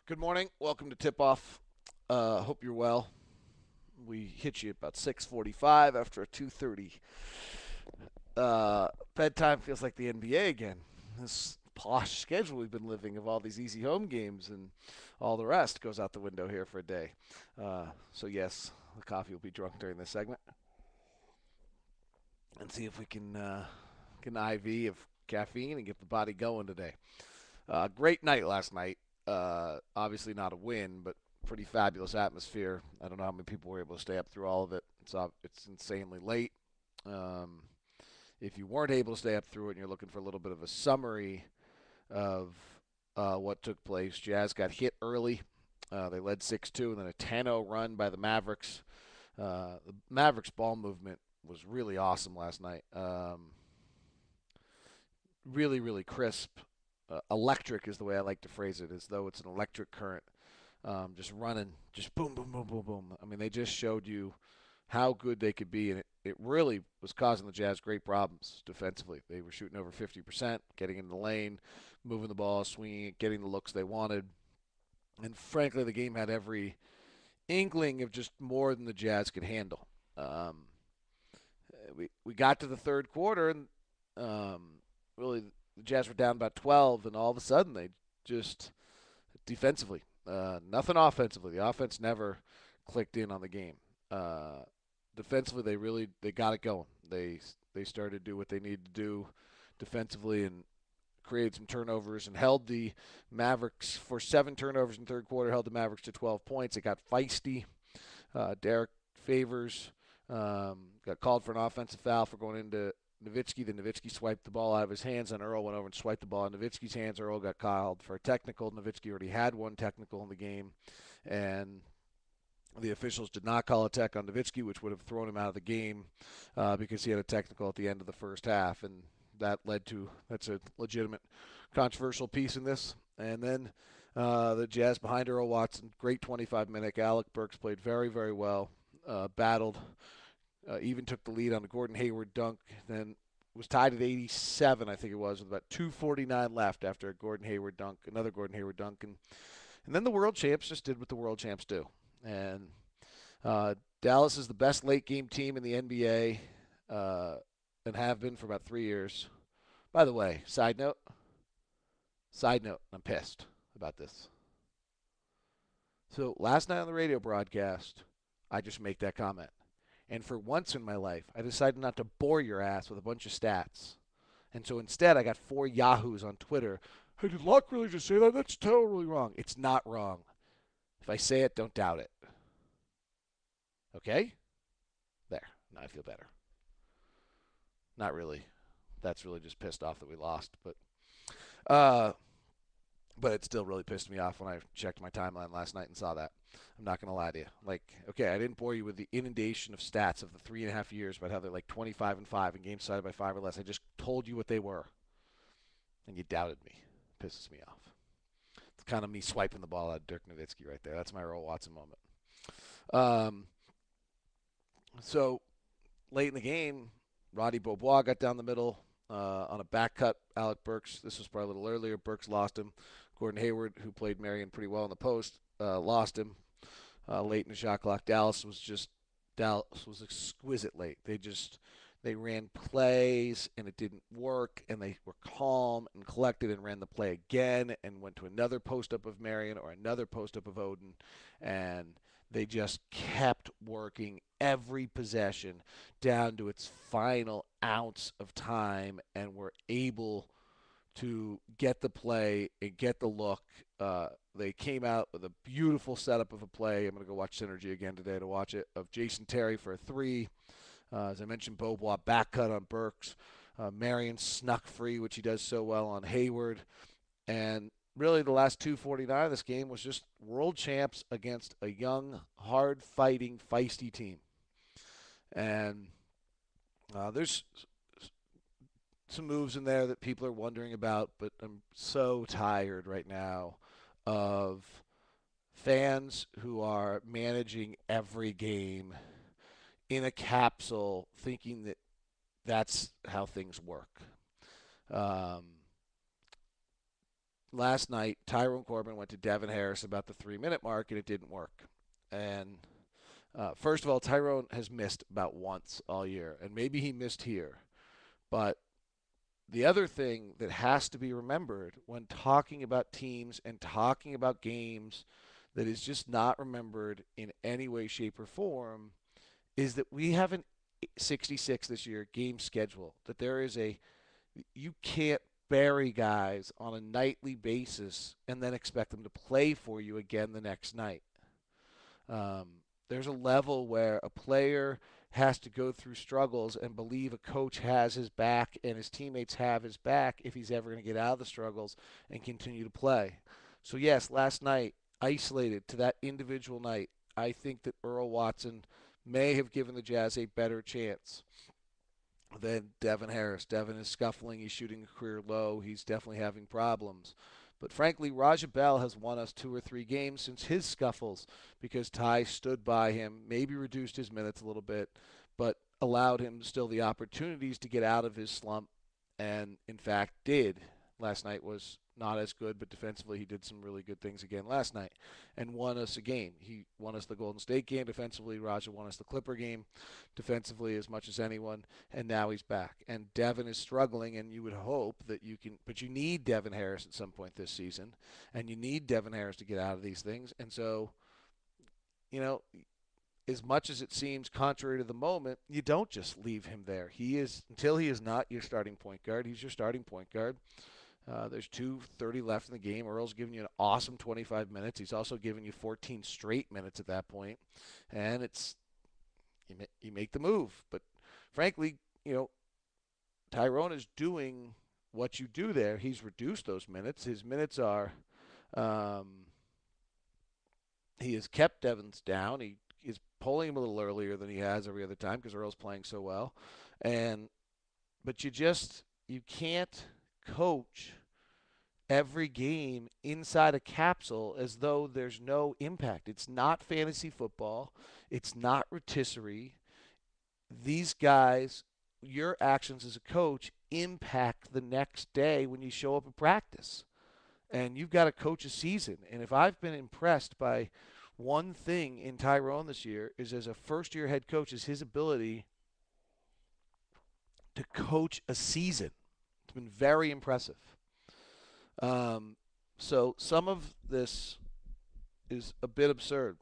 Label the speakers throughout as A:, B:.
A: Good morning. Welcome to Tip Off. Hope you're well. We hit you about 6:45 after a 2:30 bedtime. Feels like the NBA again. This posh schedule we've been living of all these easy home games and all the rest goes out the window here for a day. So yes, the coffee will be drunk during this segment, and see if we can get an IV of caffeine and get the body going today. Great night last night. Obviously not a win, but pretty fabulous atmosphere. I don't know how many people were able to stay up through all of it. It's insanely late. Um, if you weren't able to stay up through it and you're looking for a little bit of a summary of what took place, Jazz got hit early. They led 6-2 and then a 10-0 run by the Mavericks. The Mavericks ball movement was really awesome last night. Really, really crisp. Electric is the way I like to phrase it, as though it's an electric current, just running, just boom, boom, boom, boom, boom. I mean, they just showed you how good they could be, and it really was causing the Jazz great problems defensively. They were shooting over 50%, getting in the lane, moving the ball, swinging it, getting the looks they wanted. And frankly, the game had every inkling of just more than the Jazz could handle. Um, we got to the third quarter, and really the Jazz were down about 12, and all of a sudden they just defensively, nothing offensively. The offense never clicked in on the game. Defensively, they got it going. They started to do what they needed to do defensively and created some turnovers and held the Mavericks for 7 turnovers in the third quarter. Held the Mavericks to 12 points. It got feisty. Derek Favors got called for an offensive foul for going into Nowitzki. Then Nowitzki swiped the ball out of his hands, and Earl went over and swiped the ball in Nowitzki's hands. Earl got called for a technical. Nowitzki already had one technical in the game, and the officials did not call a tech on Nowitzki, which would have thrown him out of the game because he had a technical at the end of the first half, and that's a legitimate controversial piece in this. And then the Jazz behind Earl Watson, great 25-minute. Alec Burks played very, very well, battled, even took the lead on a Gordon Hayward dunk, then was tied at 87, I think it was, with about 2:49 left after a Gordon Hayward dunk, another Gordon Hayward dunk, and then the world champs just did what the world champs do, and Dallas is the best late game team in the NBA, and have been for about 3 years. By the way, side note, I'm pissed about this. So last night on the radio broadcast, I just make that comment. And for once in my life, I decided not to bore your ass with a bunch of stats. And so instead, I got 4 yahoos on Twitter. Hey, did Locke really just say that? That's totally wrong. It's not wrong. If I say it, don't doubt it. Okay? There. Now I feel better. Not really. That's really just pissed off that we lost. Uh, but it still really pissed me off when I checked my timeline last night and saw that. I'm not gonna lie to you. Like, okay, I didn't bore you with the inundation of stats of the 3.5 years about how they're like 25-5 and games decided by 5 or less. I just told you what they were, and you doubted me. Pisses me off. It's kind of me swiping the ball out of Dirk Nowitzki right there. That's my Earl Watson moment. Um, so late in the game, Roddy Beaubois got down the middle on a back cut. Alec Burks. This was probably a little earlier. Burks lost him. Gordon Hayward, who played Marion pretty well in the post, lost him late in the shot clock. Dallas was exquisite late. They ran plays and it didn't work, and they were calm and collected and ran the play again and went to another post up of Marion or another post up of Odin, and they just kept working every possession down to its final ounce of time and were able to get the play and get the look. They came out with a beautiful setup of a play. I'm going to go watch Synergy again today to watch it, of Jason Terry for a three. As I mentioned, Beaubois back cut on Burks. Marion snuck free, which he does so well on Hayward. And really the last 2:49 of this game was just world champs against a young, hard-fighting, feisty team. And there's some moves in there that people are wondering about, but I'm so tired right now of fans who are managing every game in a capsule thinking that that's how things work. Um, last night Tyrone Corbin went to Devin Harris about the 3 minute mark and it didn't work. And first of all, Tyrone has missed about once all year, and maybe he missed here. But the other thing that has to be remembered when talking about teams and talking about games that is just not remembered in any way, shape, or form is that we have an 66 this year game schedule. That there is a, you can't bury guys on a nightly basis and then expect them to play for you again the next night. Um, there's a level where a player has to go through struggles and believe a coach has his back and his teammates have his back if he's ever going to get out of the struggles and continue to play. So, yes, last night, isolated to that individual night, I think that Earl Watson may have given the Jazz a better chance than Devin Harris. Devin is scuffling. He's shooting a career low. He's definitely having problems. But frankly, Raja Bell has won us 2 or 3 games since his scuffles because Ty stood by him, maybe reduced his minutes a little bit, but allowed him still the opportunities to get out of his slump, and in fact did. Last night was not as good, but defensively he did some really good things again last night and won us a game. He won us the Golden State game defensively. Raja won us the Clipper game defensively as much as anyone, and now he's back. And Devin is struggling, and you would hope that you can, but you need Devin Harris at some point this season, and you need Devin Harris to get out of these things. And so, you know, as much as it seems contrary to the moment, you don't just leave him there. He is, until he is not your starting point guard, he's your starting point guard. There's 2:30 left in the game. Earl's giving you an awesome 25 minutes. He's also giving you 14 straight minutes at that point, and it's you make the move. But frankly, Tyrone is doing what you do there. He's reduced those minutes. His minutes are, he has kept Devins down. He is pulling him a little earlier than he has every other time because Earl's playing so well, but you can't coach every game inside a capsule as though there's no impact. It's not fantasy football. It's not rotisserie. These guys, your actions as a coach impact the next day when you show up at practice. And you've got to coach a season. And if I've been impressed by one thing in Tyrone this year is as a first-year head coach is his ability to coach a season. It's been very impressive. So some of this is a bit absurd.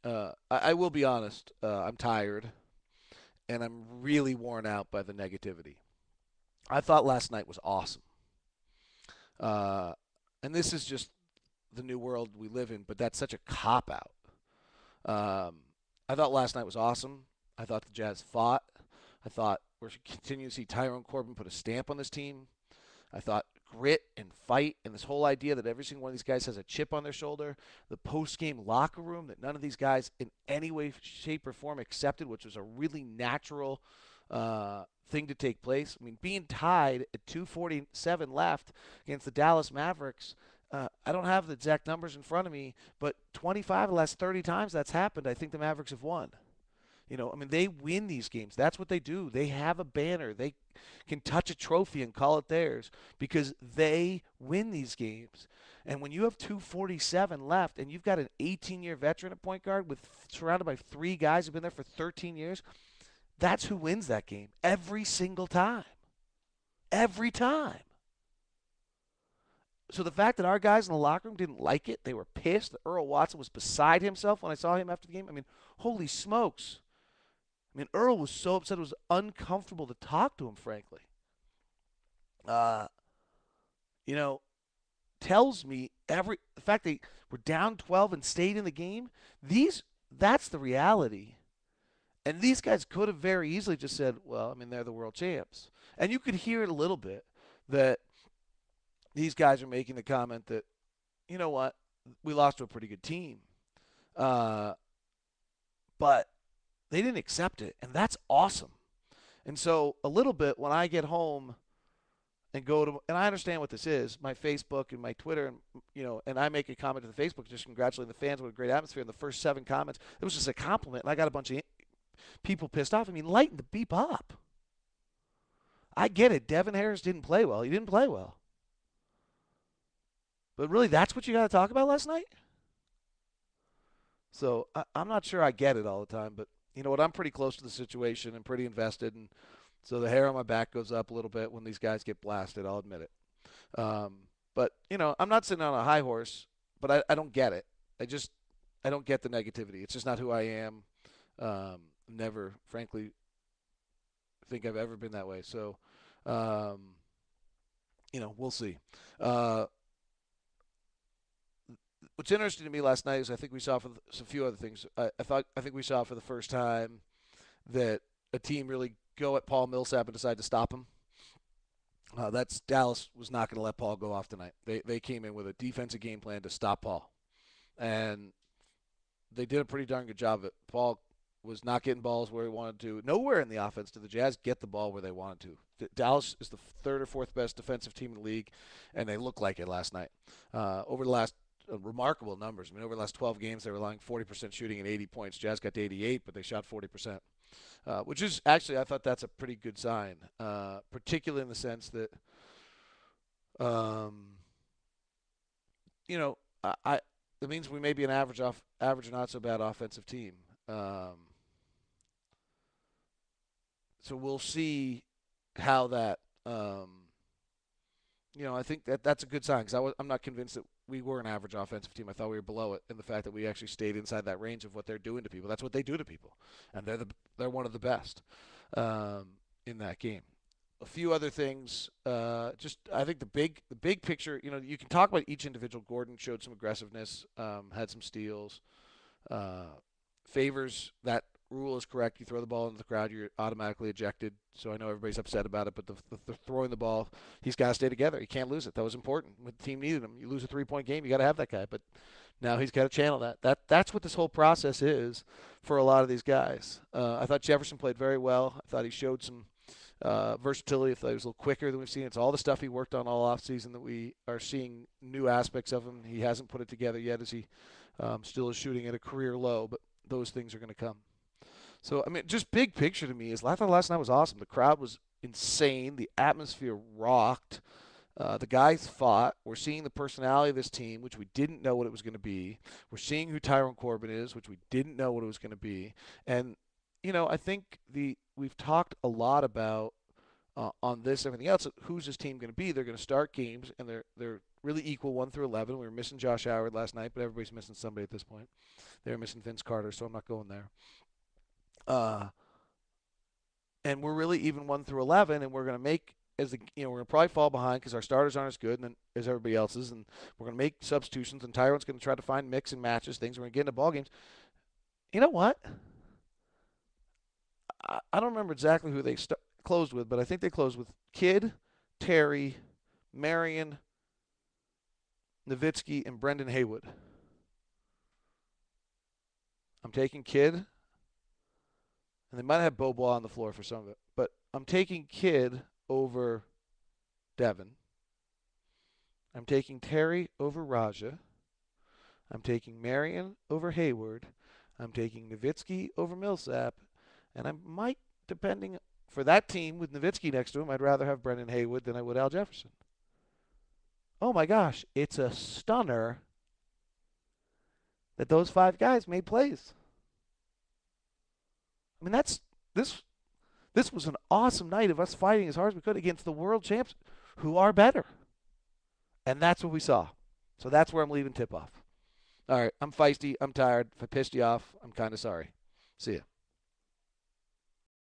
A: I will be honest. I'm tired, and I'm really worn out by the negativity. I thought last night was awesome. And this is just the new world we live in, but that's such a cop-out. I thought last night was awesome. I thought the Jazz fought. I thought we're continuing to see Tyrone Corbin put a stamp on this team. I thought grit and fight and this whole idea that every single one of these guys has a chip on their shoulder, the post-game locker room that none of these guys in any way, shape, or form accepted, which was a really natural thing to take place. I mean, being tied at 2:47 left against the Dallas Mavericks, I don't have the exact numbers in front of me, but 25 of the last 30 times that's happened, I think the Mavericks have won. They win these games. That's what they do. They have a banner. They can touch a trophy and call it theirs because they win these games. And when you have 2:47 left and you've got an 18-year veteran at point guard surrounded by 3 guys who've been there for 13 years, that's who wins that game every single time. Every time. So the fact that our guys in the locker room didn't like it, they were pissed. Earl Watson was beside himself when I saw him after the game. I mean, holy smokes. Earl was so upset it was uncomfortable to talk to him, frankly. Tells me the fact they were down 12 and stayed in the game, that's the reality. And these guys could have very easily just said, well, they're the world champs. And you could hear it a little bit that these guys are making the comment that, you know what, we lost to a pretty good team. But they didn't accept it, and that's awesome. And so a little bit when I get home and and I understand what this is, my Facebook and my Twitter, and I make a comment to the Facebook just congratulating the fans. What a great atmosphere. And the first 7 comments, it was just a compliment, and I got a bunch of people pissed off. Lighten the beep up. I get it. Devin Harris didn't play well. He didn't play well. But really, that's what you got to talk about last night? So I'm not sure I get it all the time, but you know what? I'm pretty close to the situation and pretty invested, and so the hair on my back goes up a little bit when these guys get blasted. I'll admit it. But you know, I'm not sitting on a high horse, but I don't get it. I don't get the negativity. It's just not who I am. Never, frankly, think I've ever been that way. So, um, you know, we'll see. Uh, what's interesting to me last night is I think we saw for a few other things. I think we saw for the first time that a team really go at Paul Millsap and decide to stop him. That's Dallas was not going to let Paul go off tonight. They came in with a defensive game plan to stop Paul, and they did a pretty darn good job of it. Paul was not getting balls where he wanted to. Nowhere in the offense did the Jazz get the ball where they wanted to. Dallas is the third or fourth best defensive team in the league, and they looked like it last night. Over the last remarkable numbers. I mean, over the last 12 games, they were allowing 40% shooting and 80 points. Jazz got to 88, but they shot 40%, which is actually, I thought that's a pretty good sign, particularly in the sense that, um, you know, I it means we may be an average not so bad offensive team. Um, so we'll see how that. You know, I think that's a good sign because I'm not convinced that we were an average offensive team. I thought we were below it, and the fact that we actually stayed inside that range of what they're doing to people. That's what they do to people, and they're one of the best in that game. A few other things. Just I think the big picture. You know, you can talk about each individual. Gordon showed some aggressiveness, had some steals. Uh, Favors that rule is correct. You throw the ball into the crowd, you're automatically ejected. So I know everybody's upset about it, but the throwing the ball, he's got to stay together. He can't lose it. That was important. When the team needed him, you lose a 3-point game, you got to have that guy. But now he's got to channel that. That's what this whole process is for a lot of these guys. I thought Jefferson played very well. I thought he showed some versatility. I thought he was a little quicker than we've seen. It's all the stuff he worked on all offseason that we are seeing new aspects of him. He hasn't put it together yet as he still is shooting at a career low, but those things are going to come. So, I mean, just big picture to me is I thought last night was awesome. The crowd was insane. The atmosphere rocked. The guys fought. We're seeing the personality of this team, which we didn't know what it was going to be. We're seeing who Tyrone Corbin is, which we didn't know what it was going to be. And, you know, I think we've talked a lot about on this, everything else. Who's this team going to be? They're going to start games, and they're really equal 1 through 11. We were missing Josh Howard last night, but everybody's missing somebody at this point. They were missing Vince Carter, so I'm not going there. Uh, and we're really even 1 through 11, and we're going to make we're going to probably fall behind because our starters aren't as good as everybody else's, and we're going to make substitutions, and Tyrone's going to try to find mix and matches things. We're going to get into ball games. You know what? I don't remember exactly who they closed with, but I think they closed with Kidd, Terry, Marion, Nowitzki, and Brendan Haywood. I'm taking Kidd, and they might have Beaubois on the floor for some of it, but I'm taking Kidd over Devin. I'm taking Terry over Raja. I'm taking Marion over Hayward. I'm taking Nowitzki over Millsap, and I might, depending for that team with Nowitzki next to him, I'd rather have Brendan Haywood than I would Al Jefferson. Oh my gosh, it's a stunner that those 5 guys made plays. I mean, this was an awesome night of us fighting as hard as we could against the world champs who are better. And that's what we saw. So that's where I'm leaving tip off. All right, I'm feisty. I'm tired. If I pissed you off, I'm kind of sorry. See ya.